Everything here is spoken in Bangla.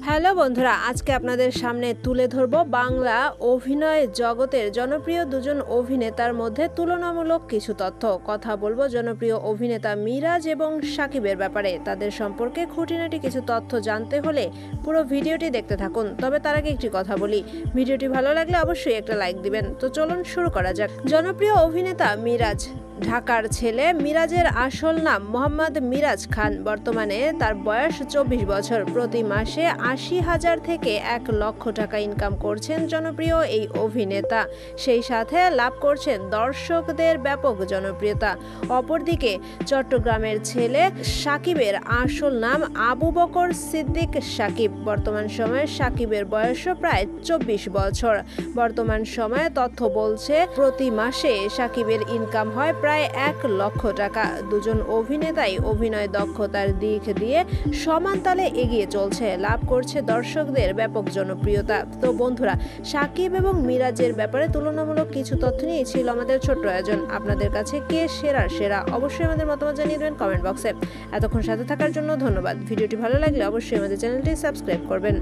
হ্যালো বন্ধুরা, আজকে আপনাদের সামনে তুলে ধরব বাংলা অভিনয় জগতের জনপ্রিয় দুজন অভিনেতার মধ্যে তুলনামূলক কিছু তথ্য। কথা বলবো জনপ্রিয় অভিনেতা মিরাজ এবং সাকিবের ব্যাপারে। তাদের সম্পর্কে খুঁটিনাটি কিছু তথ্য জানতে হলে পুরো ভিডিওটি দেখতে থাকুন। তবে তার আগে একটি কথা বলি, ভিডিওটি ভালো লাগলে অবশ্যই একটা লাইক দিবেন। তো চলুন শুরু করা যাক। জনপ্রিয় অভিনেতা মিরাজ। ঢাকার ছেলে মিরাজের আসল নাম মোহাম্মদ মিরাজ খান। বর্তমানে তার বয়স 24 বছর। প্রতি মাসে 80,000 থেকে 1 লক্ষ টাকা ইনকাম করছেন জনপ্রিয় এই অভিনেতা। সেই সাথে লাভ করছেন দর্শকদের ব্যাপক জনপ্রিয়তা। অপরদিকে চট্টগ্রামের ছেলে সাকিবের আসল নাম আবু বকর সিদ্দিক সাকিব। বর্তমান সময়ে সাকিবের বয়সও প্রায় 24 বছর। বর্তমান সময়ে তথ্য বলছে প্রতি মাসে সাকিবের ইনকাম হয় প্রায় 1 লক্ষ টাকা। দুজন অভিনেতাই অভিনয় দক্ষতার দিক দিয়ে সমান তালে এগিয়ে চলছে, লাভ করছে দর্শকদের ব্যাপক জনপ্রিয়তা। তো বন্ধুরা, সাকিব এবং মিরাজের ব্যাপারে তুলনামূলক কিছু তথ্য নিয়ে ছিল আমাদের ছোট্ট আয়োজন। আপনাদের কাছে কে সেরা অবশ্যই আমাদের মতামত জানিয়ে দেবেন কমেন্ট বক্সে। এতক্ষণ সাথে থাকার জন্য ধন্যবাদ। ভিডিওটি ভালো লাগলে অবশ্যই আমাদের চ্যানেলটি সাবস্ক্রাইব করবেন।